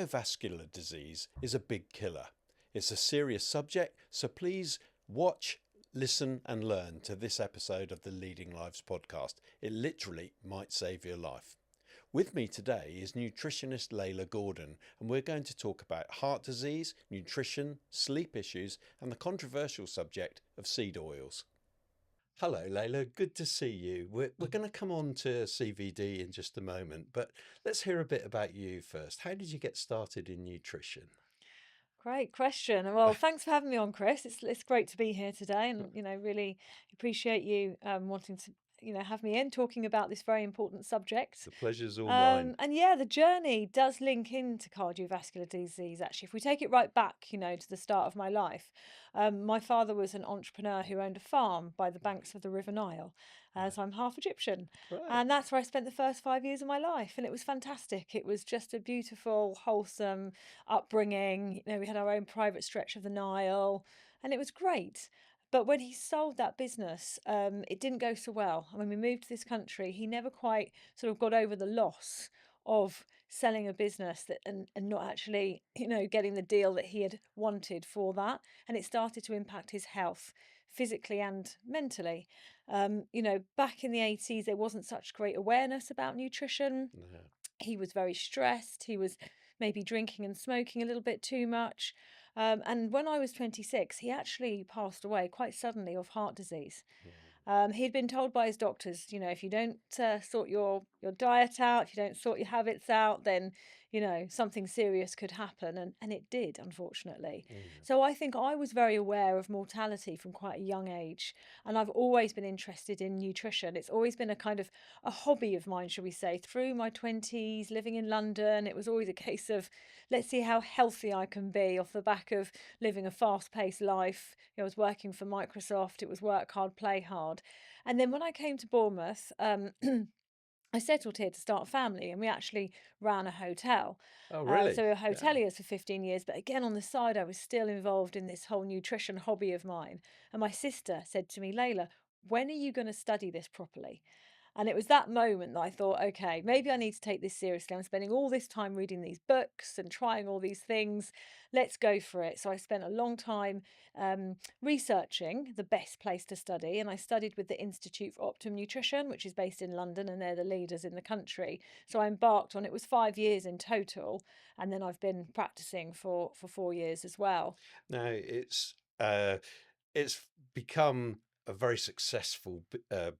Cardiovascular disease is a big killer. It's a serious subject, so please watch, listen and learn to this episode of the Leading Lives podcast. It literally might save your life. With me today is nutritionist Layla Gordon, and we're going to talk about heart disease, nutrition, sleep issues and the controversial subject of seed oils. Hello, Layla. Good to see you. We're going to come on to CVD in just a moment, but let's hear a bit about you first. How did you get started in nutrition? Great question. Well, thanks for having me on, Chris. It's great to be here today, and really appreciate you wanting to have me in talking about this very important subject. The pleasure's all mine. And yeah, the journey does link into cardiovascular disease. Actually, if we take it right back, to the start of my life, my father was an entrepreneur who owned a farm by the banks of the River Nile. So I'm half Egyptian. Right. And that's where I spent the first 5 years of my life. And it was fantastic. It was just a beautiful, wholesome upbringing. We had our own private stretch of the Nile, and it was great. But when he sold that business, it didn't go so well. And when we moved to this country, he never quite sort of got over the loss of selling a business and not actually, getting the deal that he had wanted for that. And it started to impact his health physically and mentally. Back in the 80s, there wasn't such great awareness about nutrition. No. He was very stressed. He was maybe drinking and smoking a little bit too much. And when I was 26, he actually passed away quite suddenly of heart disease. He'd been told by his doctors, if you don't sort your diet out, if you don't sort your habits out, then, something serious could happen. And it did, unfortunately. So I think I was very aware of mortality from quite a young age. And I've always been interested in nutrition. It's always been a kind of a hobby of mine, shall we say, through my 20s, living in London. It was always a case of, let's see how healthy I can be off the back of living a fast-paced life. I was working for Microsoft. It was work hard, play hard. And then when I came to Bournemouth, I settled here to start a family, and we actually ran a hotel. Oh, So really? we were Yeah. hoteliers for 15 years, but again, on the side, I was still involved in this whole nutrition hobby of mine. And my sister said to me, Layla, when are you going to study this properly? And it was that moment that I thought, okay, maybe I need to take this seriously. I'm spending all this time reading these books and trying all these things. Let's go for it. So I spent a long time researching the best place to study. And I studied with the Institute for Optimum Nutrition, which is based in London, and they're the leaders in the country. So I embarked on it. Was 5 years in total. And then I've been practicing for 4 years as well. Now it's become a very successful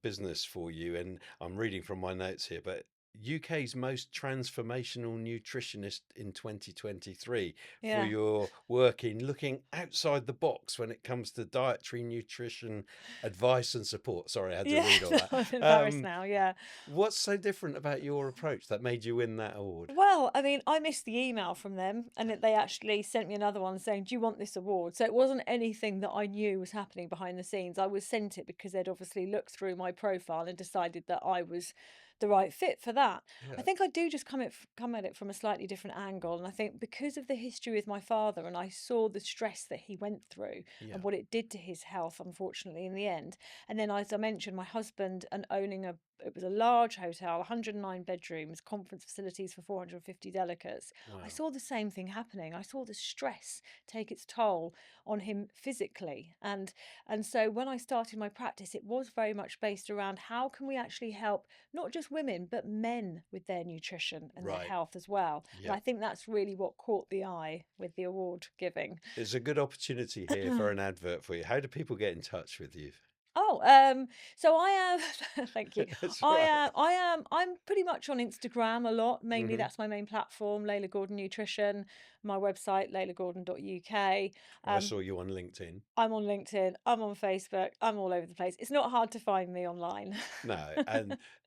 business for you, and I'm reading from my notes here, but UK's most transformational nutritionist in 2023 for Yeah. your work in looking outside the box when it comes to dietary nutrition advice and support. Sorry, I had to Yeah, read all that. I'm embarrassed now. Yeah. What's so different about your approach that made you win that award? Well, I mean, I missed the email from them, and they actually sent me another one saying, "Do you want this award?" So it wasn't anything that I knew was happening behind the scenes. I was sent it because they'd obviously looked through my profile and decided that I was the right fit for that. I Yeah, think I do just come at it from a slightly different angle, and I think because of the history with my father, and I saw the stress that he went through yeah. and what it did to his health, unfortunately, in the end. And then, as I mentioned, my husband and owning it was a large hotel, 109 bedrooms, conference facilities for 450 delegates. I Wow. saw the same thing happening. I saw the stress take its toll on him physically. And so when I started my practice, it was very much based around how can we actually help not just women, but men with their nutrition and their Right. health as well. And Yeah. I think that's really what caught the eye with the award giving. There's a good opportunity here for an advert for you. How do people get in touch with you? Oh, so I am, thank you. That's right. I'm pretty much on Instagram a lot. Mainly Hmm. that's my main platform, Layla Gordon Nutrition, my website, laylagordon.uk. I Um, saw you on LinkedIn. I'm on LinkedIn, I'm on Facebook, I'm all over the place. It's not hard to find me online. No,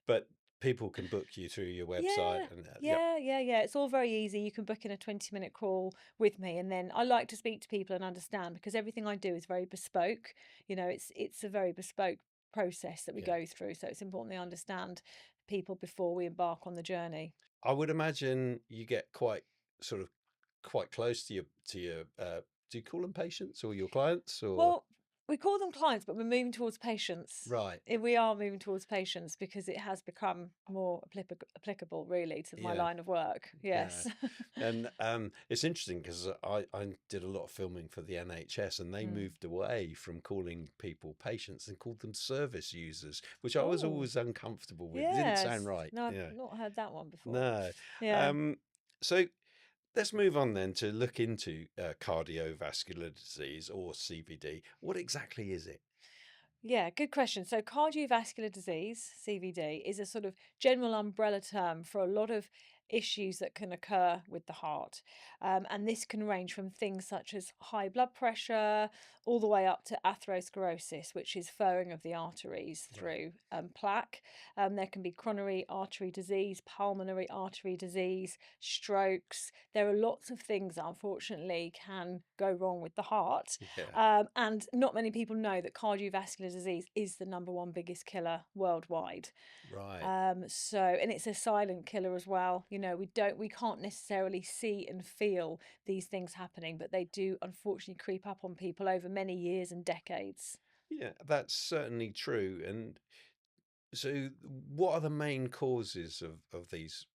but people can book you through your Yeah, website, and yep, yeah. It's all very easy. You can book in a 20-minute call with me, and then I like to speak to people and understand because everything I do is very bespoke. It's a very bespoke process that we yeah. go through. So it's important they understand people before we embark on the journey. I would imagine you get sort of quite close to your do you call them patients or your clients or Well, We call them clients, but we're moving towards patients. Right. We are moving towards patients because it has become more applicable, really, to my Yeah. line of work. Yeah. Yes. And it's interesting because I did a lot of filming for the NHS, and they Mm. moved away from calling people patients and called them service users, which I was Oh, always uncomfortable with. It didn't yes. sound right. No, I've Yeah. not heard that one before. No. Yeah. So let's move on then to look into cardiovascular disease, or CVD. What exactly is it? Yeah, good question. So, cardiovascular disease, CVD, is a sort of general umbrella term for a lot of issues that can occur with the heart. And this can range from things such as high blood pressure all the way up to atherosclerosis, which is furring of the arteries Right. through plaque. There can be coronary artery disease, pulmonary artery disease, strokes. There are lots of things that unfortunately can go wrong with the heart. Yeah. And not many people know that cardiovascular disease is the number one biggest killer worldwide. Right. And it's a silent killer as well. We can't necessarily see and feel these things happening, but they do unfortunately creep up on people over many years and decades. Yeah, that's certainly true. And so, what are the main causes of these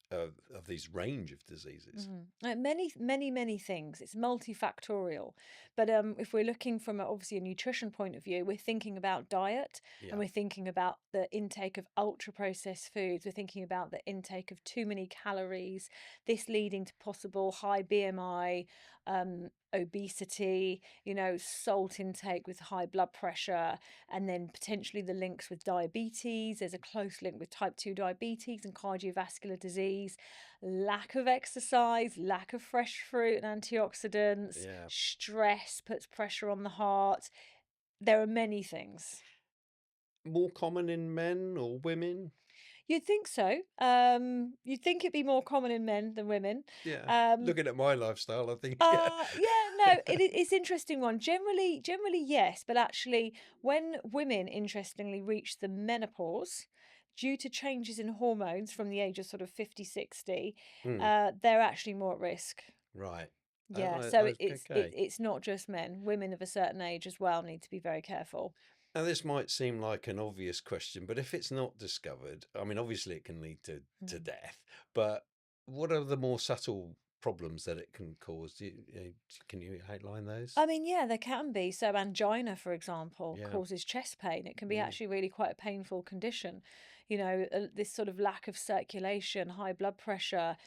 range of diseases? Many, many, many things. It's multifactorial. But if we're looking from obviously a nutrition point of view, we're thinking about diet and Yeah. we're thinking about the intake of ultra processed foods. We're thinking about the intake of too many calories, this leading to possible high BMI, obesity, salt intake with high blood pressure, and then potentially the links with diabetes. There's a close link with type 2 diabetes and cardiovascular disease. Lack of exercise, lack of fresh fruit and antioxidants, Yeah. stress puts pressure on the heart. There are many things. More common in men or women? You'd think so. You'd think it'd be more common in men than women. Yeah. Um, Looking at my lifestyle, I think, yeah. yeah, no, it's interesting one. Generally, yes, but actually, when women, interestingly, reach the menopause, due to changes in hormones from the age of sort of 50, 60, Hmm. they're actually more at risk. Right. Yeah, so Okay. it's not just men. Women of a certain age as well need to be very careful. Now, this might seem like an obvious question, but if it's not discovered, I mean, obviously it can lead to Mm. death, but what are the more subtle problems that it can cause? Can you outline those? I mean, yeah, there can be. So, angina, for example, Yeah. causes chest pain. It can be Mm. actually really quite a painful condition. This sort of lack of circulation, high blood pressure,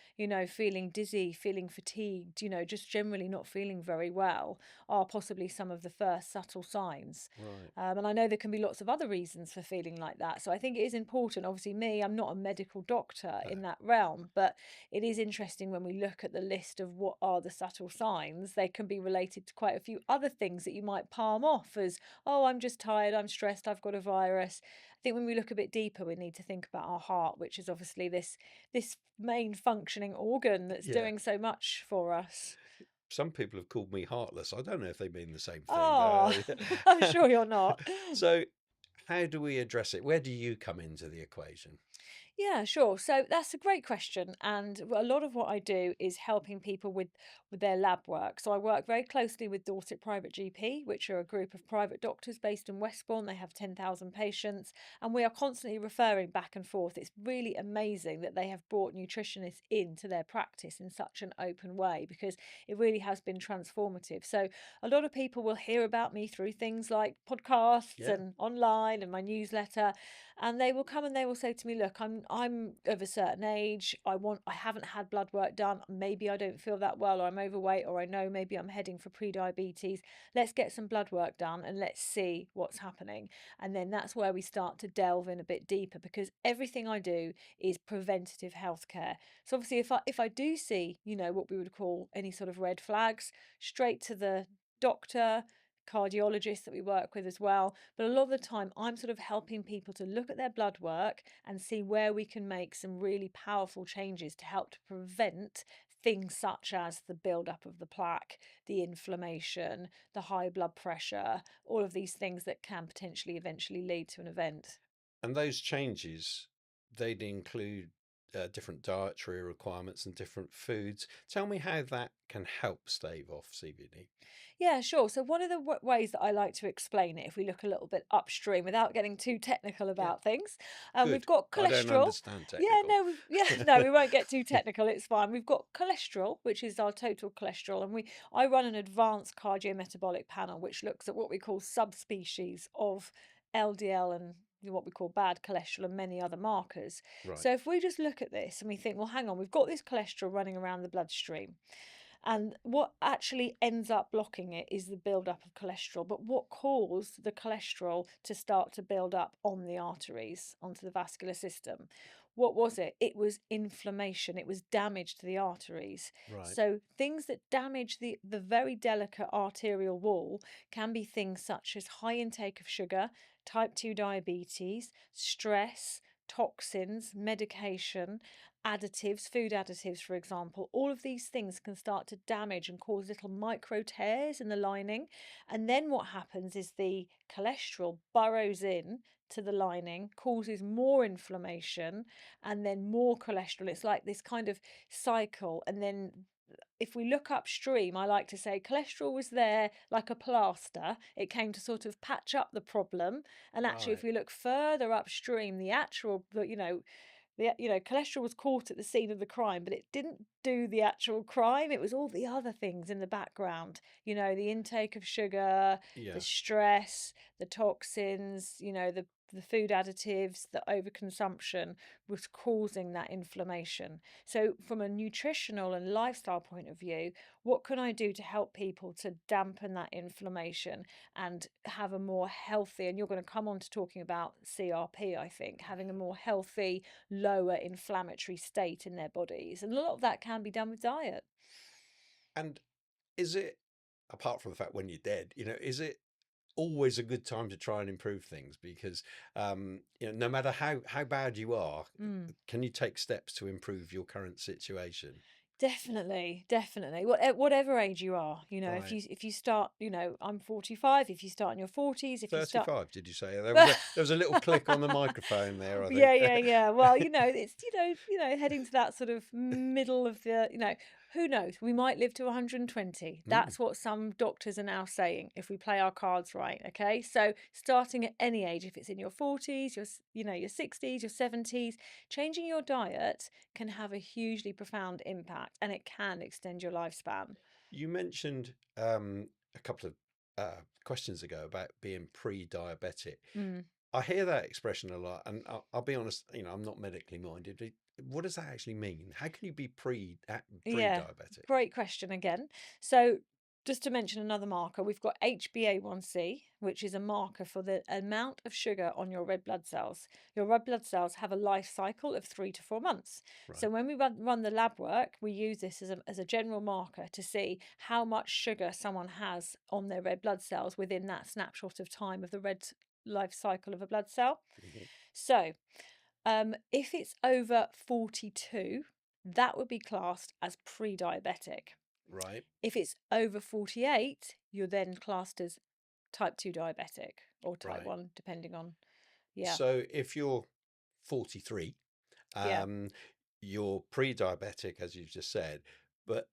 feeling dizzy, feeling fatigued, just generally not feeling very well are possibly some of the first subtle signs. Right. And I know there can be lots of other reasons for feeling like that. So, I think it is important. Obviously, I'm not a medical doctor No. in that realm, but it is interesting when we look at the list of what are the subtle signs, they can be related to quite a few other things that you might palm off as, oh, I'm just tired, I'm stressed, I've got a virus. I think when we look a bit deeper, we need to think about our heart, which is obviously this main functioning organ that's Yeah. doing so much for us. Some people have called me heartless. I don't know if they mean the same thing, Oh, I'm but sure you're not. so how do we address it? Where do you come into the equation? Yeah, sure. So that's a great question. And a lot of what I do is helping people with their lab work. So I work very closely with Dorset Private GP, which are a group of private doctors based in Westbourne. They have 10,000 patients, and we are constantly referring back and forth. It's really amazing that they have brought nutritionists into their practice in such an open way because it really has been transformative. So a lot of people will hear about me through things like podcasts Yeah. and online and my newsletter, and they will come and they will say to me, look, I'm of a certain age, I haven't had blood work done, maybe I don't feel that well, or I'm overweight, or I know maybe I'm heading for pre-diabetes. Let's get some blood work done and let's see what's happening. And then that's where we start to delve in a bit deeper, because everything I do is preventative healthcare. So obviously if I do see, what we would call any sort of red flags, straight to the doctor, cardiologists that we work with as well. But a lot of the time, I'm sort of helping people to look at their blood work and see where we can make some really powerful changes to help to prevent things such as the buildup of the plaque, the inflammation, the high blood pressure, all of these things that can potentially eventually lead to an event. And those changes, they'd include different dietary requirements and different foods. Tell me how that can help stave off CVD. Yeah, sure. So one of the ways that I like to explain it, if we look a little bit upstream without getting too technical Yeah, about things, we've good. got I don't cholesterol. understand Yeah, technical. no, no, we won't get too technical. It's fine. We've got cholesterol, which is our total cholesterol, and I run an advanced cardiometabolic panel, which looks at what we call subspecies of LDL and what we call bad cholesterol and many other markers. Right, So if we just look at this and we think, well, hang on, we've got this cholesterol running around the bloodstream. And what actually ends up blocking it is the buildup of cholesterol. But what caused the cholesterol to start to build up on the arteries, onto the vascular system? What was it? It was inflammation. It was damage to the arteries. right. So things that damage the very delicate arterial wall can be things such as high intake of sugar, type 2 diabetes, stress, toxins, medication, additives, food additives, for example. All of these things can start to damage and cause little micro tears in the lining. And then what happens is the cholesterol burrows in to the lining, causes more inflammation and then more cholesterol. It's like this kind of cycle. And then if we look upstream, I like to say cholesterol was there like a plaster. It came to sort of patch up the problem. And actually, if Right. we look further upstream, the actual, cholesterol was caught at the scene of the crime, but it didn't do the actual crime. It was all the other things in the background, the intake of sugar, the Yeah. stress, the toxins, the food additives, the overconsumption was causing that inflammation. So, from a nutritional and lifestyle point of view, what can I do to help people to dampen that inflammation and have a more healthy? And you're going to come on to talking about CRP, I think, having a more healthy, lower inflammatory state in their bodies. And a lot of that can be done with diet. And is it, apart from the fact when you're dead, is it always a good time to try and improve things? Because no matter how bad you are, Mm. can you take steps to improve your current situation? Definitely, definitely. Whatever age you are, if Right. you start, I'm 45. If you start in your 40s, if you start 35, did you say? There was a little click on the microphone there, I think. Yeah. Well, it's heading to that sort of middle of the, who knows? We might live to 120. Mm. That's what some doctors are now saying if we play our cards right. Okay, so starting at any age, if it's in your 40s, your 60s, your 70s, changing your diet can have a hugely profound impact, and it can extend your lifespan. You mentioned a couple of questions ago about being pre-diabetic. Mm. I hear that expression a lot, and I'll be honest, I'm not medically minded. What does that actually mean? How can you be Yeah, pre-diabetic? great question again. So, just to mention another marker, we've got HbA1c, which is a marker for the amount of sugar on your red blood cells. Your red blood cells have a life cycle of 3 to 4 months. So, Right. when we run the lab work, we use this as a general marker to see how much sugar someone has on their red blood cells within that snapshot of time of the red life cycle of a blood cell. Mhm. So, if it's over 42, that would be classed as pre-diabetic. Right. If it's over 48, you're then classed as type 2 diabetic or type Right. 1, depending on, yeah, So if you're 43, yeah, um, you're pre-diabetic, as you've just said, but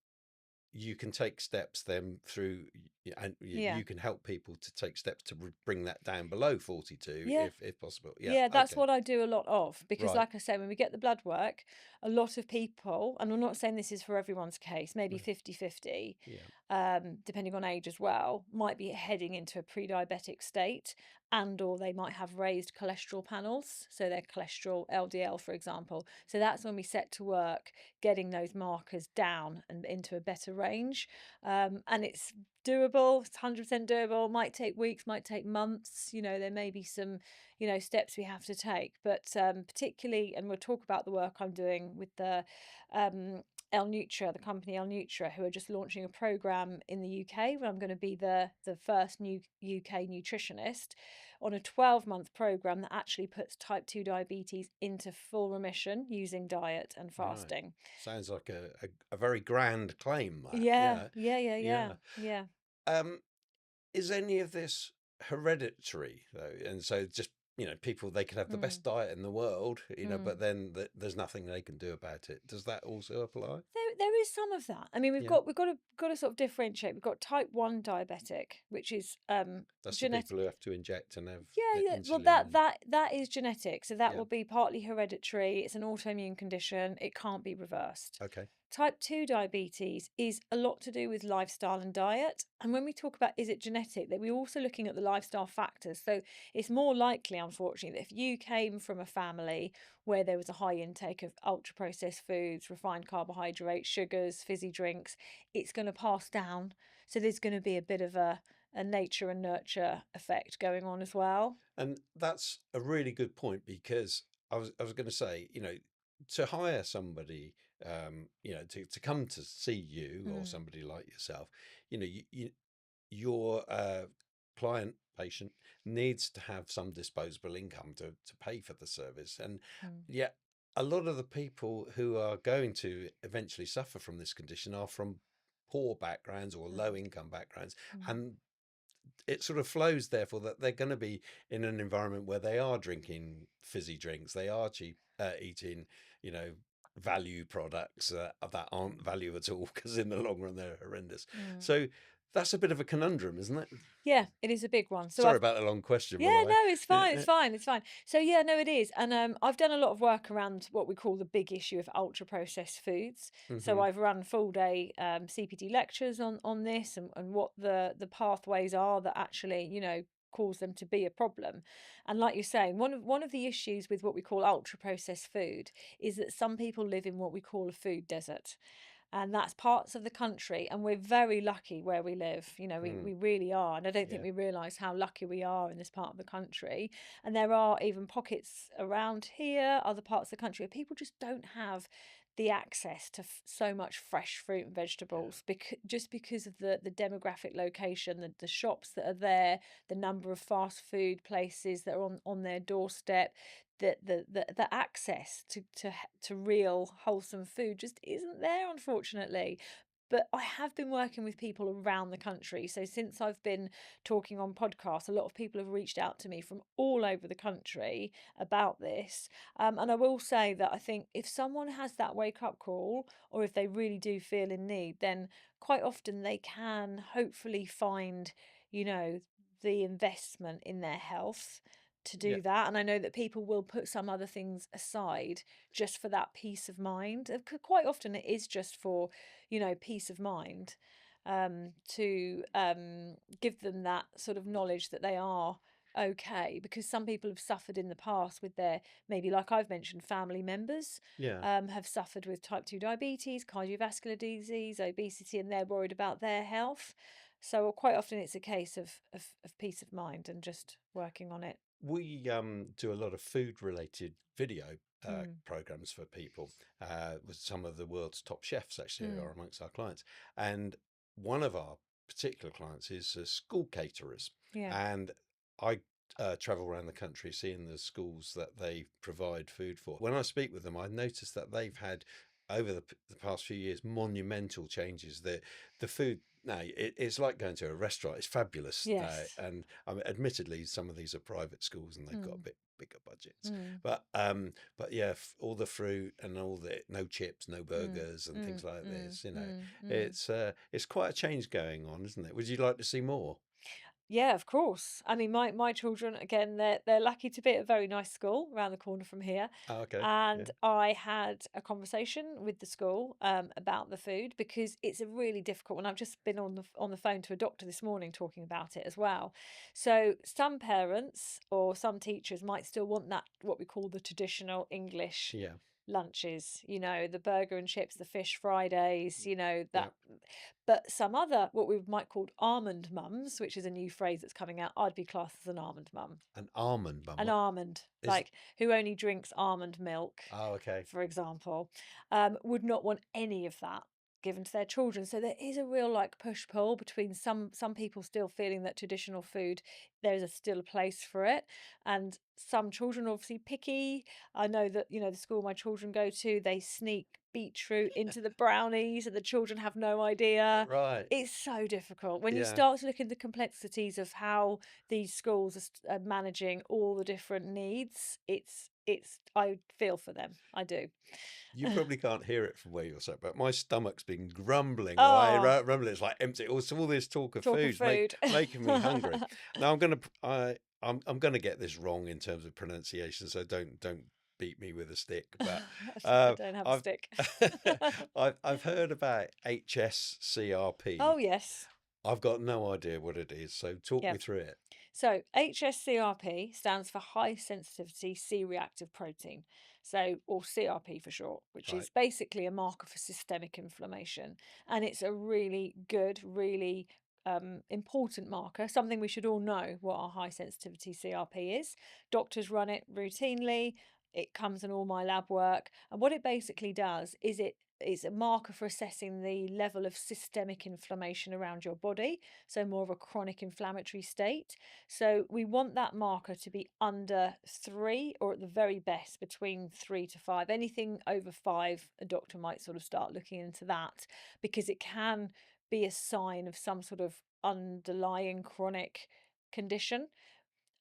you can take steps then through, and yeah, you can help people to take steps to bring that down below 42 yeah. if possible. Yeah. Yeah, that's Okay. what I do a lot of because, Right. like I said, when we get the blood work, a lot of people, and I'm not saying this is for everyone's case, maybe No. 50-50, Yeah. depending on age as well, might be heading into a pre-diabetic state, and or they might have raised cholesterol panels, so their cholesterol LDL, for example. So that's when we set to work getting those markers down and into a better range. And it's doable, it's 100% doable, might take weeks, might take months. There may be some steps we have to take, but particularly, and we'll talk about the work I'm doing with the the company El Nutra, who are just launching a program in the UK where I'm going to be the first new UK nutritionist on a 12-month program that actually puts type 2 diabetes into full remission using diet and Right. fasting. Sounds like a very grand claim, that. Yeah, Yeah. yeah, yeah, yeah, Yeah. yeah. Um, is any of this hereditary though? And so just people, they could have the Mm. best diet in the world, but Mm. then there's nothing they can do about it. Does that also apply? There is some of that. I mean, Yeah, we've got to sort of differentiate. We've got type 1 diabetic, which is that's the genetic. people who have to inject and have Yeah, yeah. Well, insulin. that is genetic. So that Yeah, will be partly hereditary. It's an autoimmune condition. It can't be reversed. okay. Type 2 diabetes is a lot to do with lifestyle and diet. And when we talk about is it genetic, that we're also looking at the lifestyle factors. So it's more likely, unfortunately, that if you came from a family where there was a high intake of ultra processed foods, refined carbohydrates, sugars, fizzy drinks, it's going to pass down. So there's going to be a bit of a nature and nurture effect going on as well. And that's a really good point, because I was going to say, to hire somebody, to come to see you, or Mm, somebody like yourself, your client patient needs to have some disposable income to pay for the service. And mm, yet a lot of the people who are going to eventually suffer from this condition are from poor backgrounds or low mm, income backgrounds. mm, And it sort of flows, therefore, that they're going to be in an environment where they are drinking fizzy drinks, they are eating, you know, value products that aren't value at all, because in the long run they're horrendous. mm. So that's a bit of a conundrum, isn't it? Yeah, it is a big one. So Sorry I've about the long question, by the Yeah, way. no, it's Yeah, fine. It's fine. It's fine. So yeah, no, it is. And I've done a lot of work around what we call the big issue of ultra processed foods. So hmm I've run full day CPD lectures on this, and what the pathways are that actually cause them to be a problem. And like you're saying, one of the issues with what we call ultra processed food is that some people live in what we call a food desert, and that's parts of the country, and we're very lucky where we live. We really are, and I don't think Yeah. we realize how lucky we are in this part of the country. And there are even pockets around here, other parts of the country, where people just don't have the access to so much fresh fruit and Yeah. vegetables, because of the demographic location, the shops that are there, the number of fast food places that are on their doorstep, the access to real wholesome food just isn't there, unfortunately. But I have been working with people around the country. So since I've been talking on podcasts, a lot of people have reached out to me from all over the country about this. And I will say that I think if someone has that wake up call, or if they really do feel in need, then quite often they can hopefully find, you know, the investment in their health to Yeah. do that. And I know that people will put some other things aside just for that peace of mind. Quite often it is just for, peace of mind, to give them that sort of knowledge that they are okay, because some people have suffered in the past with their, maybe like I've mentioned, family members Yeah. have suffered with type 2 diabetes, cardiovascular disease, obesity, and they're worried about their health. So quite often it's a case of peace of mind and just working on it. We do a lot of food related video Mm, programs for people, with some of the world's top chefs, actually, who mm, are amongst our clients. And one of our particular clients is school caterers. yeah. And I travel around the country seeing the schools that they provide food for. When I speak with them, I notice that they've had, over the past few years, monumental changes. The food now, it's like going to a restaurant. It's fabulous. Yes. And admittedly, some of these are private schools and they've got a Mm, bit bigger budgets. mm, But yeah, all the fruit and all the no chips, no mm, burgers and mm, things like mm, this. mm, mm. It's quite a change going on, isn't it? Would you like to see more? Yeah, of course. I mean, my children, again, they're lucky to be at a very nice school around the corner from here. Oh, okay. Yeah. And I had a conversation with the school about the food, because it's a really difficult one. I've just been on the phone to a doctor this morning talking about it as well. So some parents or some teachers might still want that, what we call the traditional English Yeah. lunches, the burger and chips, the fish Fridays, Yeah. that. But some other, what we might call almond mums, which is a new phrase that's coming out, I'd be classed as an almond mum. An almond bun. An almond, Is like who only drinks almond milk, Oh, okay. for example, would not want any of that given to their children. So there is a real like push pull between some people still feeling that traditional food, there's still a place for it, and some children are obviously picky. I know that the school my children go to, they sneak beetroot into the brownies and the children have no idea. Right. It's so difficult. When you Yeah. start to look at the complexities of how these schools are managing all the different needs, I feel for them. I do. You probably can't hear it from where you're sat, but my stomach's been grumbling away. Oh, Rumbling, it's like empty. Also, all this talk of talk of food's food. making me hungry. Now I'm gonna get this wrong in terms of pronunciation, so don't beat me with a stick. But I don't have a I've stick. I've heard about HSCRP. Oh, yes. I've got no idea what it is, so talk Yeah. me through it. So HSCRP stands for high sensitivity C-reactive protein. So, or CRP for short, which Right. is basically a marker for systemic inflammation. And it's a really good, really important marker, something we should all know what our high sensitivity CRP is. Doctors run it routinely. It comes in all my lab work. And what it basically does is it's a marker for assessing the level of systemic inflammation around your body. So more of a chronic inflammatory state. So we want that marker to be under 3, or at the very best between 3 to 5. Anything over 5, a doctor might sort of start looking into that, because it can be a sign of some sort of underlying chronic condition.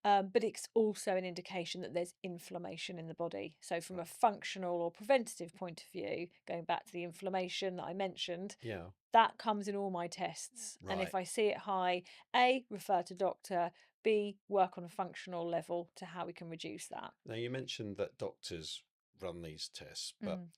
But it's also an indication that there's inflammation in the body. So from a functional or preventative point of view, going back to the inflammation that I mentioned, Yeah. that comes in all my tests. And Right. if I see it high, A, refer to doctor, B, work on a functional level to how we can reduce that. Now you mentioned that doctors run these tests, but Mm,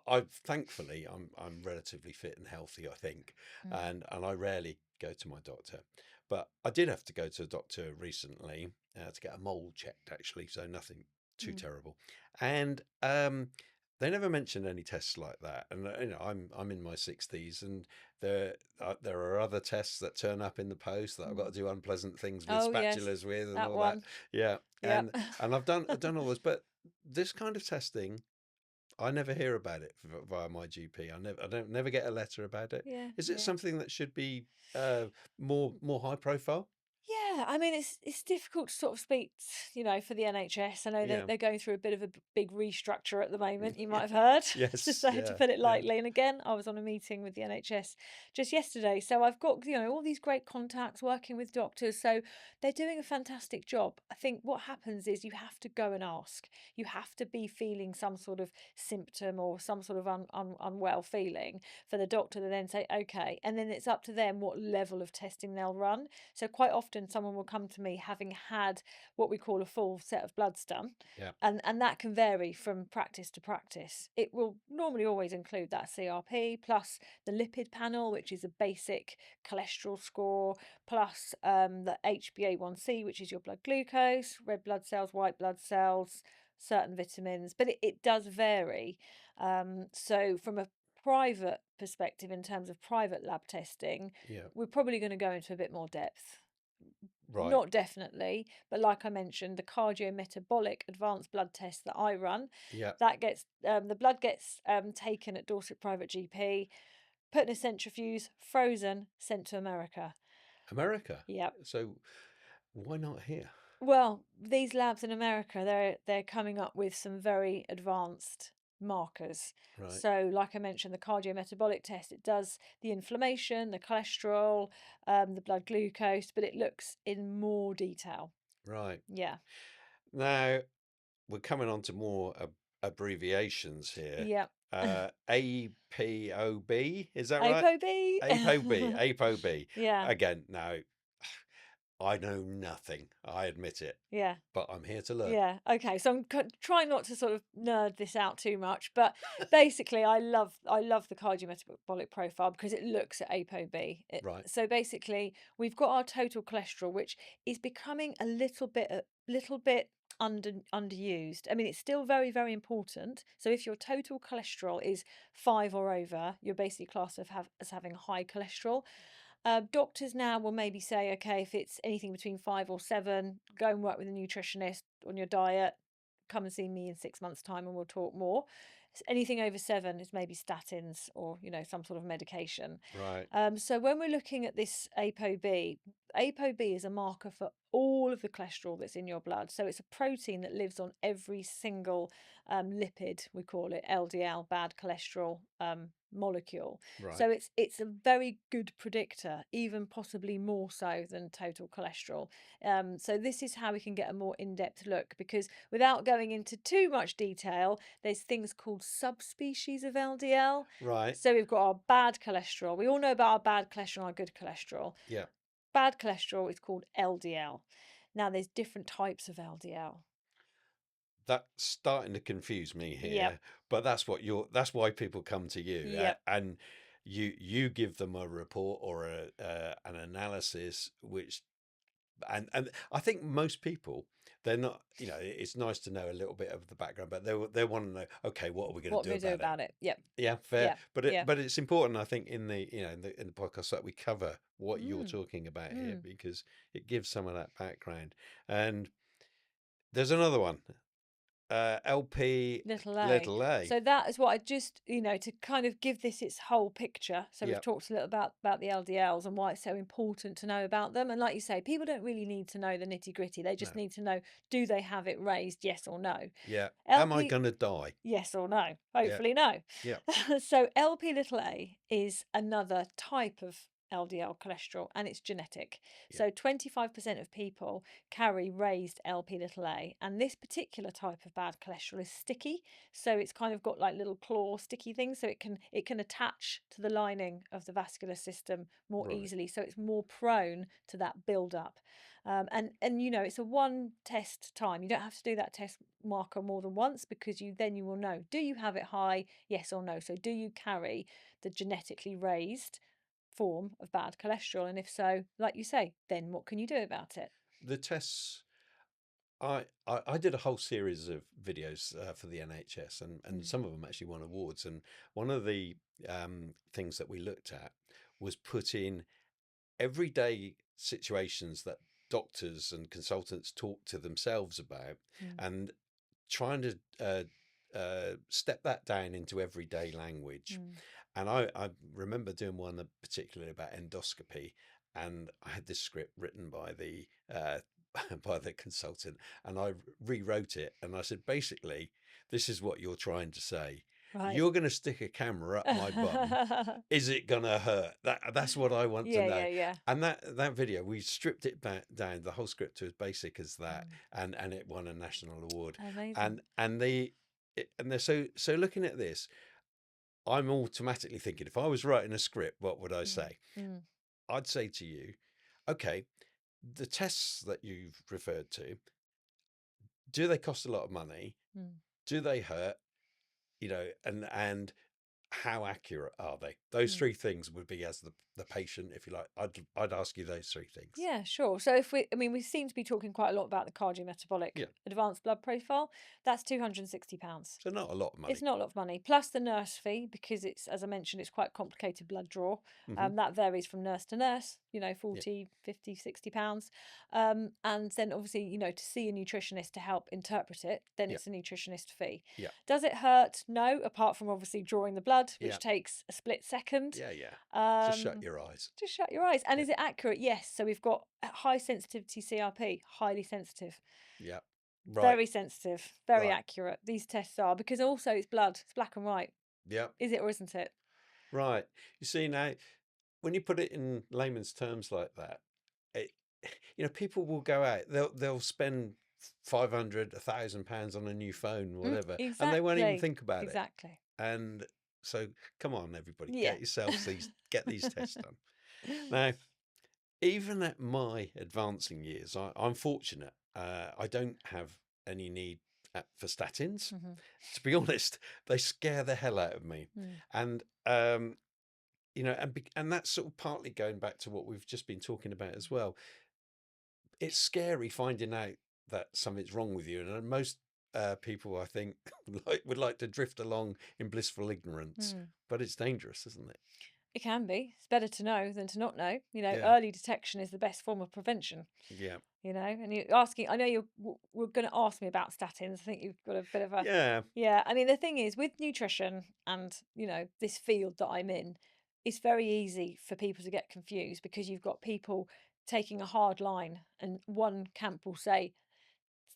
I've thankfully I'm relatively fit and healthy, I think, mm, and I rarely go to my doctor. But I did have to go to a doctor recently to get a mole checked, actually, so nothing too mm, terrible. And they never mentioned any tests like that. And I'm in my 60s, and there are other tests that turn up in the post that I've got mm. to do unpleasant things with Oh, yes, spatulas with and that all that. one. Yeah, Yep. and I've done all this, but this kind of testing, I never hear about it via my GP. I don't never get a letter about it. Yeah, Is it yeah. something that should be more high profile? Yeah, I mean, it's difficult to sort of speak, for the NHS. I know Yeah. they're going through a bit of a big restructure at the moment. You Yeah. might have heard, to Yes. say, to Yeah. put it Yeah. lightly. And again, I was on a meeting with the NHS just yesterday, so I've got all these great contacts working with doctors. So they're doing a fantastic job. I think what happens is you have to go and ask. You have to be feeling some sort of symptom or some sort of unwell feeling for the doctor to then say okay, and then it's up to them what level of testing they'll run. So quite often someone will come to me having had what we call a full set of bloods done. Yeah. And that can vary from practice to practice. It will normally always include that CRP plus the lipid panel, which is a basic cholesterol score, plus the HbA1c, which is your blood glucose, red blood cells, white blood cells, certain vitamins. But it does vary. So from a private perspective, in terms of private lab testing, Yeah. we're probably going to go into a bit more depth. Right. Not definitely, but like I mentioned, the cardiometabolic advanced blood test that I run, Yeah. that gets the blood gets taken at Dorset Private GP, put in a centrifuge, frozen, sent to America. America. Yep. So why not here? Well, these labs in America, they're coming up with some very advanced markers. Right. So, like I mentioned, the cardiometabolic test, it does the inflammation, the cholesterol, the blood glucose, but it looks in more detail. Right. Yeah. Now we're coming on to more abbreviations here. Yeah. APOB, is that right? ApoB. APOB. APOB. Yeah. Again, now I know nothing. I admit it, Yeah. but I'm here to learn. Yeah. Okay. So I'm trying not to sort of nerd this out too much, but basically, I love the cardiometabolic profile because it looks at ApoB. Right. So basically, we've got our total cholesterol, which is becoming a little bit underused. I mean, it's still very, very important. So if your total cholesterol is 5 or over, you're basically classed as having high cholesterol. Doctors now will maybe say, okay, if it's anything between 5 or 7, go and work with a nutritionist on your diet. Come and see me in 6 months' time and we'll talk more. Anything over 7 is maybe statins or, some sort of medication. Right. So when we're looking at this ApoB, ApoB is a marker for all of the cholesterol that's in your blood. So it's a protein that lives on every single lipid, we call it LDL, bad cholesterol molecule. Right. So it's a very good predictor, even possibly more so than total cholesterol. So this is how we can get a more in-depth look, because without going into too much detail, there's things called subspecies of LDL. Right. So we've got our bad cholesterol. We all know about our bad cholesterol and our good cholesterol. Yeah. Bad cholesterol is called LDL. Now there's different types of LDL. That's starting to confuse me here, Yep. but that's why people come to you, Yep. and you give them a report or an analysis, which and I think most people, they're not, it's nice to know a little bit of the background, but they want to know, okay, what are we going What to do we do about about it? Yep. it? Yeah, fair. Yeah. But it's important, I think, in the in the podcast that we cover what you're Mm. talking about here, because it gives some of that background. And there's another one. LP Little a. little a. So that is what I just, to kind of give this its whole picture. So we've Yep. talked a little about the LDLs and why it's so important to know about them. And like you say, people don't really need to know the nitty gritty. They just No. need to know, do they have it raised? Yes or no. Yeah. LP, Am I going to die? yes or no? Hopefully no. Yeah. So LP little a is another type of LDL cholesterol, and it's genetic. Yeah. So 25% of people carry raised LP little a, and this particular type of bad cholesterol is sticky. So it's kind of got like little claw sticky things, so it can attach to the lining of the vascular system more Right. easily. So it's more prone to that build up. And it's a one test time. You don't have to do that test marker more than once, because you will know, do you have it high, yes or no? So do you carry the genetically raised form of bad cholesterol? And if so, like you say, then what can you do about it? The tests, I did a whole series of videos for the NHS, and some of them actually won awards. And one of the things that we looked at was putting everyday situations that doctors and consultants talk to themselves about, and trying to step that down into everyday language. And I remember doing one particularly about endoscopy, and I had this script written by the by the consultant, and I rewrote it, and I said, basically, this is what you're trying to say. Right. You're going to stick a camera up my bum. Is it going to hurt? That's what I want to know. Yeah. And that video, we stripped it back down, the whole script, to as basic as that, and it won a national award. Amazing. And they're so looking at this, I'm automatically thinking, if I was writing a script, what would I say? I'd say to you, okay, the tests that you've referred to, do they cost a lot of money? Do they hurt? And how accurate are they? Those three things would be, as the patient, if you like, I'd ask you those three things. Yeah, sure. So we seem to be talking quite a lot about the cardiometabolic advanced blood profile. That's £260. So not a lot of money. It's not a lot of money. Plus the nurse fee, because it's, as I mentioned, it's quite complicated blood draw. That varies from nurse to nurse, 40, 50, £60. And then obviously, to see a nutritionist to help interpret it, then it's a nutritionist fee. Yeah. Does it hurt? No, apart from obviously drawing the blood, which takes a split second. Yeah. Just shut your eyes. Just shut your eyes. And is it accurate? Yes. So we've got high sensitivity CRP, highly sensitive. Yeah. Right. Very sensitive, very accurate. These tests are, because also it's blood, it's black and white. Yeah. Is it or isn't it? Right. You see, now, when you put it in layman's terms like that, people will go out, they'll spend £500, £1,000 on a new phone, whatever, and they won't even think about it. Exactly. And so, come on, everybody, get these tests done. Now, even at my advancing years, I'm fortunate. I don't have any need for statins. To be honest, they scare the hell out of me. And and that's sort of partly going back to what we've just been talking about as well. It's scary finding out that something's wrong with you, and most people, I think, would like to drift along in blissful ignorance, but it's dangerous, isn't it? It can be. It's better to know than to not know. Early detection is the best form of prevention. Yeah. And you're asking, I know you were going to ask me about statins. I think you've got a bit of a... Yeah. I mean, the thing is, with nutrition and, this field that I'm in, it's very easy for people to get confused, because you've got people taking a hard line, and one camp will say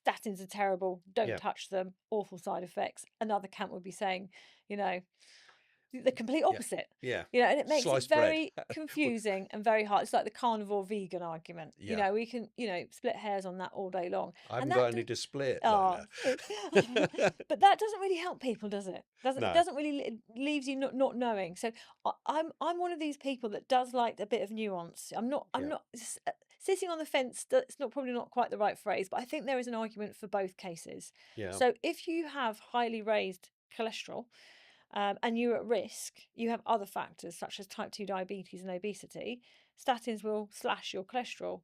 statins are terrible, don't Yeah. touch them, awful side effects. Another camp would be saying, you know, the complete Yeah. opposite. Yeah. You know, and it makes it Sliced bread. very confusing and very hard. It's like the carnivore vegan argument. You Yeah. know, we can, split hairs on that all day long. I And haven't that got any to split, oh, Lola. but that doesn't really help people, does it? Doesn't it No. doesn't really leaves you not knowing. So I'm one of these people that does like a bit of nuance. I'm Yeah. not sitting on the fence. That's not probably not quite the right phrase, but I think there is an argument for both cases. Yeah. So if you have highly raised cholesterol, and you're at risk, you have other factors such as type 2 diabetes and obesity, statins will slash your cholesterol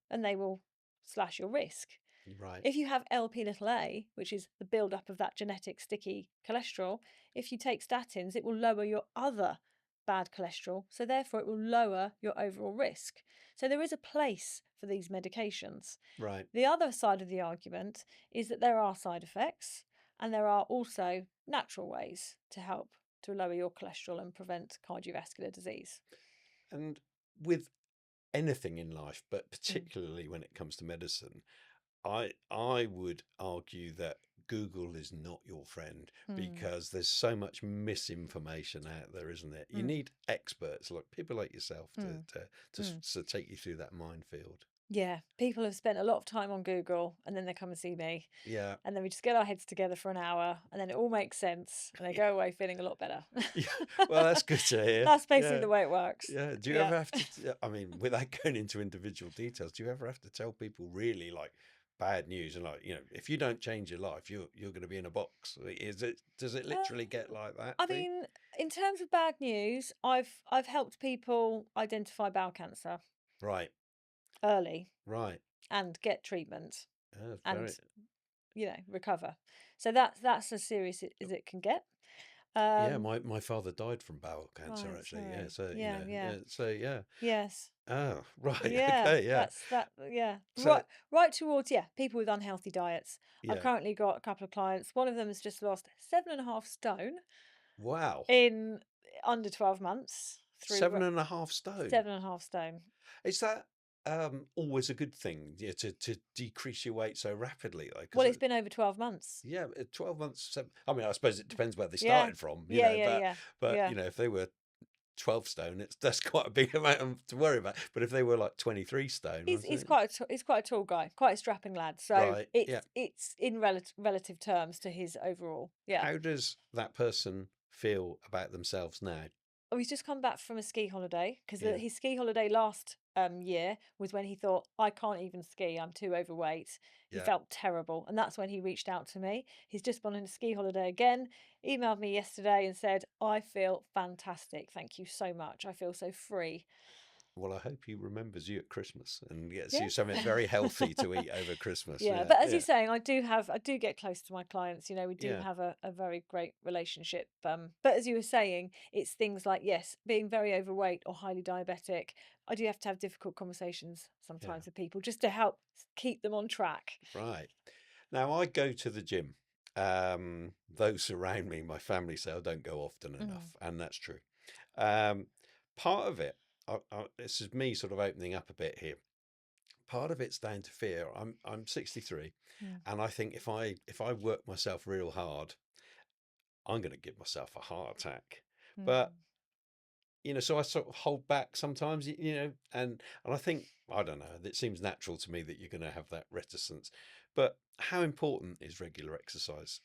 and they will slash your risk. Right. If you have LP little a, which is the build-up of that genetic sticky cholesterol, if you take statins, it will lower your other bad cholesterol, so therefore it will lower your overall risk. So there is a place for these medications. Right. The other side of the argument is that there are side effects, and there are also natural ways to help to lower your cholesterol and prevent cardiovascular disease. And with anything in life, but Mm. particularly when it comes to medicine, I would argue that Google is not your friend because there's so much misinformation out there, isn't it? You need experts, like people like yourself, to take you through that minefield. Yeah, people have spent a lot of time on Google and then they come and see me. Yeah. And then we just get our heads together for an hour and then it all makes sense and they go away feeling a lot better. Yeah. Well, that's good to hear. That's basically Yeah. the way it works. Yeah. Do you ever have to, I mean, without going into individual details, do you ever have to tell people really like bad news and like, if you don't change your life, you're going to be in a box? Does it literally get like that? I mean, in terms of bad news, I've helped people identify bowel cancer Right. early Right. and get treatment Very, and recover. So that's as serious as it can get. yeah, my father died from bowel cancer, right, actually. sorry. Yeah, so Yeah. so yeah. Yes. Oh, right. Yeah. Okay, yeah. Yeah. So Right towards people with unhealthy diets. I've yeah. currently got a couple of clients. One of them has just lost 7.5 stone Wow. in under 12 months through 7.5 stone. 7.5 stone. Is that always a good thing? Yeah, to decrease your weight so rapidly? Like, 'cause Well, it's been over 12 months. yeah, 12 months. I mean, I suppose it depends where they Yeah. started from, Yeah. but Yeah. if they were 12 stone, that's quite a big amount to worry about. But if they were like 23 stone, He's quite a tall guy, quite a strapping lad. So right, it's in relative terms to his overall. Yeah. How does that person feel about themselves now? Oh, he's just come back from a ski holiday because Yeah. his ski holiday last year was when he thought, I can't even ski, I'm too overweight. He Yeah. felt terrible. And that's when he reached out to me. He's just gone on a ski holiday again, emailed me yesterday and said, I feel fantastic. Thank you so much. I feel so free. Well, I hope he remembers you at Christmas and gets Yeah. you something very healthy to eat over Christmas. Yeah, but as you're saying, I do get close to my clients. We do Yeah. have a very great relationship. But as you were saying, it's things like, yes, being very overweight or highly diabetic. I do have to have difficult conversations sometimes with people just to help keep them on track. Right. Now, I go to the gym. Those around me, my family say I don't go often enough, and that's true. Part of it, this is me sort of opening up a bit here. Part of it's down to fear. I'm 63, and I think if I work myself real hard, I'm going to give myself a heart attack. But so I sort of hold back sometimes, and I think, I don't know, it seems natural to me that you're going to have that reticence. But how important is regular exercise?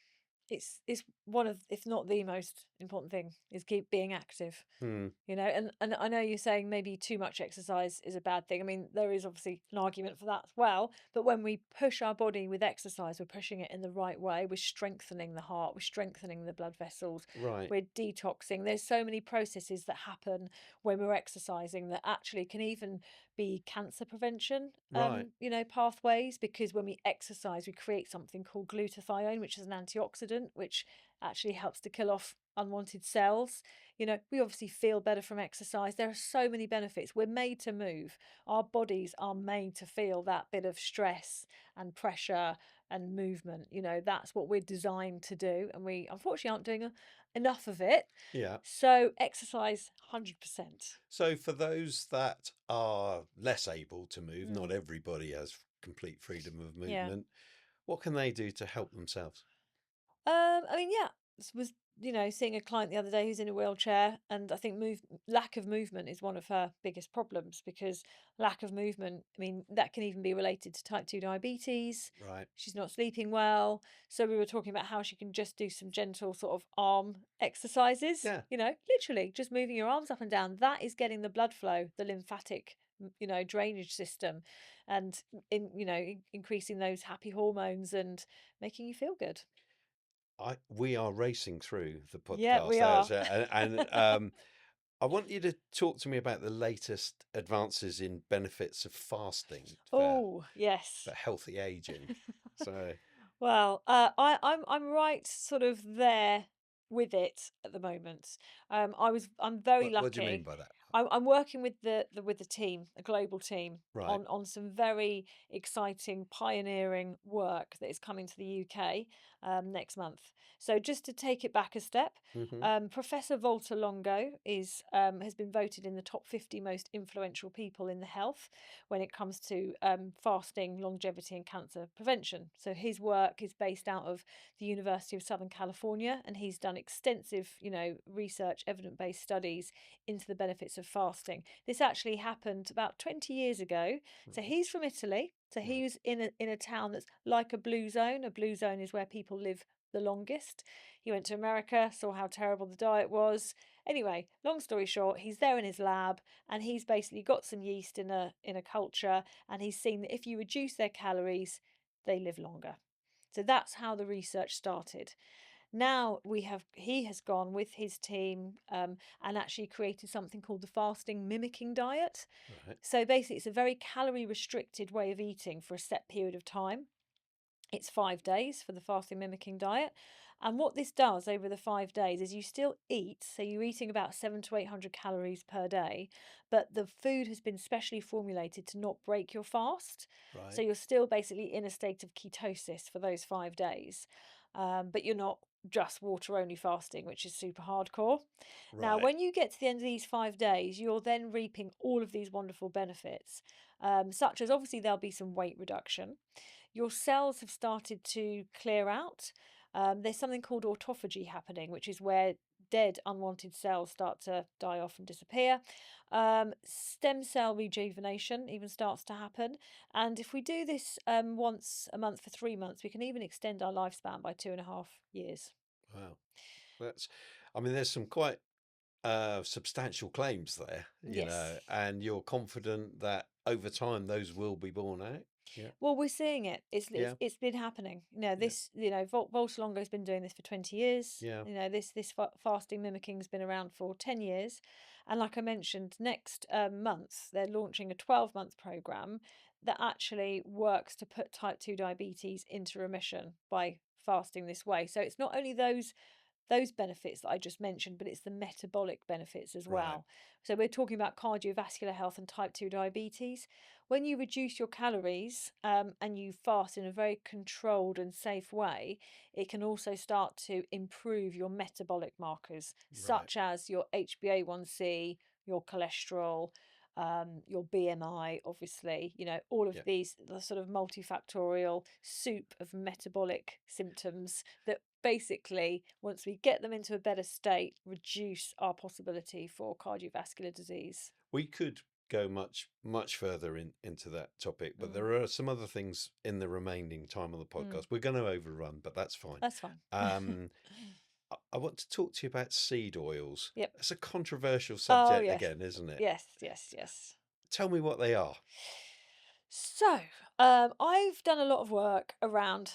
It's one of, if not the most important thing, is keep being active. And I know you're saying maybe too much exercise is a bad thing. I mean, there is obviously an argument for that as well. But when we push our body with exercise, we're pushing it in the right way. We're strengthening the heart. We're strengthening the blood vessels. Right. We're detoxing. There's so many processes that happen when we're exercising that actually can even be cancer prevention, Right. pathways, because when we exercise, we create something called glutathione, which is an antioxidant, which actually helps to kill off unwanted cells. We obviously feel better from exercise. There are so many benefits. We're made to move. Our bodies are made to feel that bit of stress and pressure and movement. That's what we're designed to do, and we unfortunately aren't doing enough of it. Yeah. So exercise, 100%. So for those that are less able to move, not Mm, everybody has complete freedom of yeah. movement. What can they do to help themselves? I mean, yeah, was seeing a client the other day who's in a wheelchair, and I think lack of movement is one of her biggest problems, because lack of movement, I mean, that can even be related to type 2 diabetes. Right. She's not sleeping well. So we were talking about how she can just do some gentle sort of arm exercises, Yeah. literally just moving your arms up and down. That is getting the blood flow, the lymphatic, drainage system, and increasing those happy hormones and making you feel good. We are racing through the Yeah, podcast, we are. and I want you to talk to me about the latest advances in benefits of fasting Oh, for yes. healthy aging. So, Well, I'm right sort of there with it at the moment. I'm very what do you mean lucky. by that? I'm working with the team, a global team, Right. on some very exciting, pioneering work that is coming to the UK next month. So just to take it back a step, Hmm. Professor Volta Longo has been voted in the top 50 most influential people in the health when it comes to fasting, longevity, and cancer prevention. So his work is based out of the University of Southern California, and he's done extensive, research, evidence-based studies into the benefits of fasting. This actually happened about 20 years ago. So Right. he's from Italy. So Right. he's in a town that's like a blue zone. A blue zone is where people live the longest. He went to America, saw how terrible the diet was. Anyway, long story short, he's there in his lab, and he's basically got some yeast in a culture, and he's seen that if you reduce their calories, they live longer. So that's how the research started. Now he has gone with his team, and actually created something called the fasting mimicking diet. Right. So basically, it's a very calorie restricted way of eating for a set period of time. It's 5 days for the fasting mimicking diet. And what this does over the 5 days is you still eat. So you're eating about 700 to 800 calories per day, but the food has been specially formulated to not break your fast. So Right. you're still basically in a state of ketosis for those 5 days. But you're not just water only fasting, which is super hardcore. Now, Right. when you get to the end of these 5 days, you're then reaping all of these wonderful benefits, such as obviously there'll be some weight reduction. Your cells have started to clear out. There's something called autophagy happening, which is where dead, unwanted cells start to die off and disappear. Stem cell rejuvenation even starts to happen. And if we do this once a month for 3 months, we can even extend our lifespan by 2.5 years. Wow. That's, I mean, there's some quite substantial claims there, Yes. and you're confident that over time those will be borne out. Yeah. Well, we're seeing it. It's it's, Yeah. it's been happening. Yeah. Volta Longo's been doing this for 20 years. Yeah. This fasting mimicking has been around for 10 years. And like I mentioned, next month they're launching a 12-month program that actually works to put type 2 diabetes into remission by fasting this way. So it's not only those benefits that I just mentioned, but it's the metabolic benefits as Right. well. So we're talking about cardiovascular health and type 2 diabetes. When you reduce your calories and you fast in a very controlled and safe way, it can also start to improve your metabolic markers, Right. such as your HbA1c, your cholesterol, your BMI, obviously, all of Yeah. these, the sort of multifactorial soup of metabolic symptoms that basically, once we get them into a better state, reduce our possibility for cardiovascular disease. We could go much further into that topic, but Mm, there are some other things in the remaining time of the mm, podcast. We're going to overrun, but that's fine. that's fine. Um, I want to talk to you about seed oils. Yep. It's a controversial Oh, subject yes. again, isn't it? Yes, yes, yes. Tell me what they are. So, I've done a lot of work around,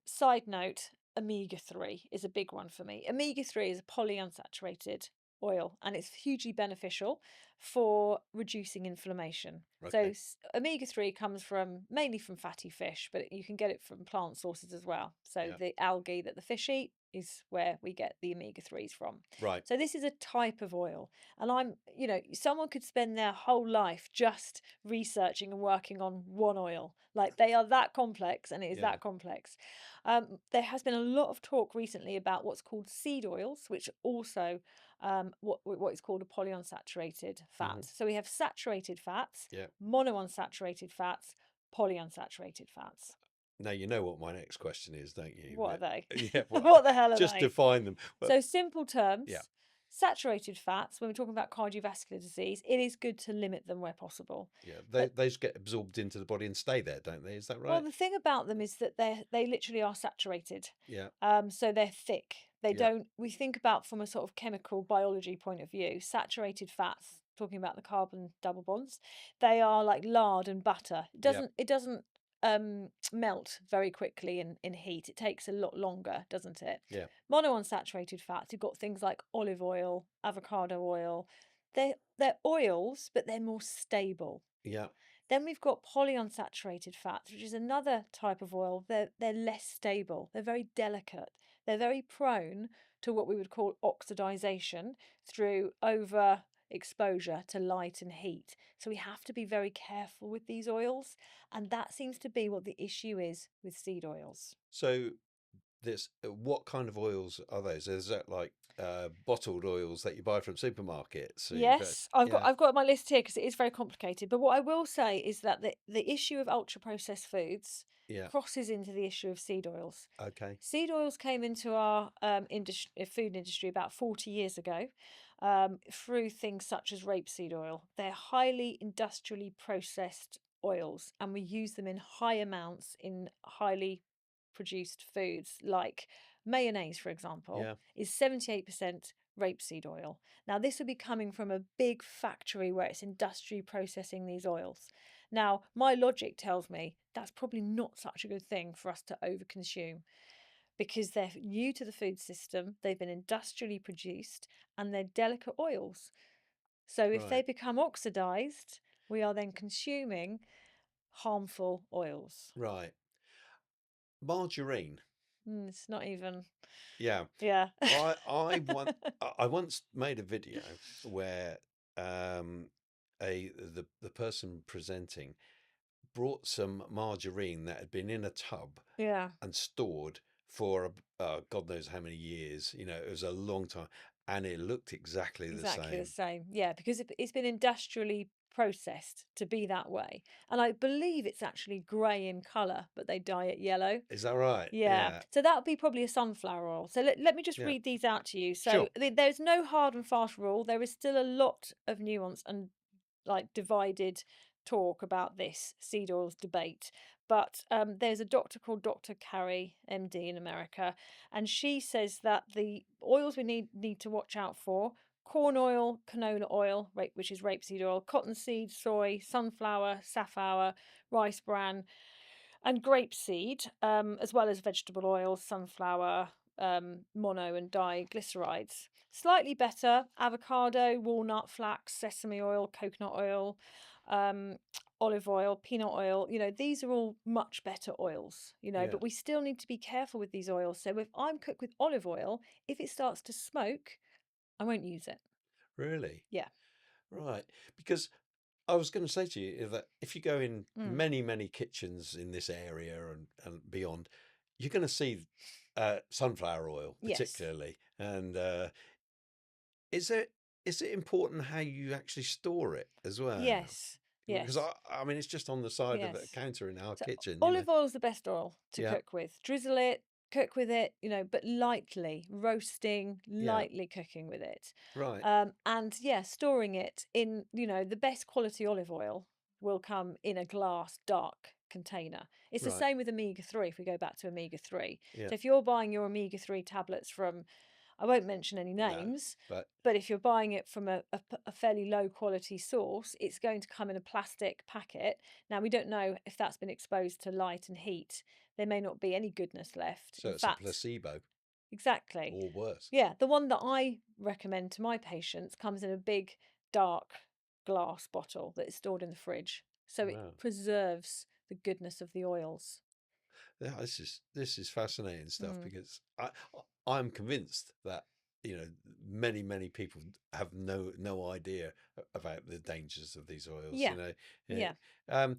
side note, omega-3 is a big one for me. Omega-3 is a polyunsaturated oil, and it's hugely beneficial for reducing inflammation. So, Okay. omega-3 comes mainly from fatty fish, but you can get it from plant sources as well. So, Yeah. the algae that the fish eat, is where we get the omega-3s from. Right. So this is a type of oil. And someone could spend their whole life just researching and working on one oil. Like, they are that complex, and it is Yeah. that complex. There has been a lot of talk recently about what's called seed oils, which are also what is called a polyunsaturated fat. Mhm. So we have saturated fats, Yeah. monounsaturated fats, polyunsaturated fats. Now you know what my next question is, don't you? What are they? Yeah. Well, What the hell are just they? define them. Well, So simple terms, yeah. saturated fats, when we're talking about cardiovascular disease, it is good to limit them where possible. Yeah. But Those get absorbed into the body and stay there, don't they? Is that well, right? the thing about them is that they literally are saturated. Yeah. So they're thick. They Yeah. don't, we think about from a sort of chemical biology point of view, saturated fats, talking about the carbon double bonds, they are like lard and butter. Yeah. It doesn't melt very quickly in heat. It takes a lot longer, doesn't it? Yeah. Monounsaturated fats, you've got things like olive oil, avocado oil. They're oils, but they're more stable. Yeah. Then we've got polyunsaturated fats, which is another type of oil. They're less stable. They're very delicate. They're very prone to what we would call oxidization through overexposure to light and heat. So we have to be very careful with these oils, and that seems to be what the issue is with seed oils. So this, what kind of oils are those? Is that like bottled oils that you buy from supermarkets? So Yes, yeah. I've got my list here because it is very complicated. But what I will say is that the issue of ultra processed foods Yeah. crosses into the issue of seed oils. Okay. Seed oils came into our food industry about 40 years ago through things such as rapeseed oil. They're highly industrially processed oils, and we use them in high amounts in highly produced foods, like mayonnaise, for example, Yeah. is 78% rapeseed oil. Now, this would be coming from a big factory where it's industrially processing these oils. Now, my logic tells me that's probably not such a good thing for us to overconsume because they're new to the food system, they've been industrially produced, and they're delicate oils. So if they Right. become oxidized, we are then consuming harmful oils. Right. Margarine. It's not even, Yeah. yeah. I once made a video where the person presenting brought some margarine that had been in a tub Yeah, and stored for God knows how many years. You know, it was a long time, and it looked exactly the exactly the same. same. Yeah, because it's been industrially processed to be that way. And I believe it's actually grey in colour, but they dye it yellow. Is that right? Yeah, Yeah. so that would be probably a sunflower oil. So let me just Yeah. read these out to you. So Sure. there's no hard and fast rule. There is still a lot of nuance and like divided talk about this seed oils debate. But there's a doctor called Dr. Carrie, MD in America, and she says that the oils we need to watch out for: corn oil, canola oil, which is rapeseed oil, cottonseed, soy, sunflower, safflower, rice bran, and grapeseed, as well as vegetable oils, sunflower, mono and diglycerides. Slightly better: avocado, walnut, flax, sesame oil, coconut oil, um, olive oil, peanut oil. These are all much better oils, Yeah. but we still need to be careful with these oils. So if I'm cooked with olive oil, if it starts to smoke, I won't use it. Really? Yeah. Right. Because I was going to say to you that if you go in Mm. many kitchens in this area and beyond, you're going to see sunflower oil Yes. particularly. And is it important how you actually store it as well? Yes. Because Yes. I mean, it's just on the side of the Yes. counter in our So kitchen, olive oil is the best oil to Yeah. cook with. Drizzle it, cook with it, but lightly, roasting, Yeah. lightly cooking with it. Right. And yeah, storing it in, the best quality olive oil will come in a glass dark container. It's the Right. same with omega-3 if we go back to omega-3. Yeah. So if you're buying your omega-3 tablets from, I won't mention any No, names, but but if you're buying it from a fairly low quality source, it's going to come in a plastic packet. Now, we don't know if that's been exposed to light and heat. There may not be any goodness left. so In it's a fact, placebo exactly. or worse. Yeah, the one that I recommend to my patients comes in a big, dark glass bottle that is stored in the fridge. So it Wow. preserves the goodness of the oils. Yeah, this is fascinating stuff Mm. because I'm convinced that many people have no idea about the dangers of these oils. Yeah, Yeah. yeah. Um,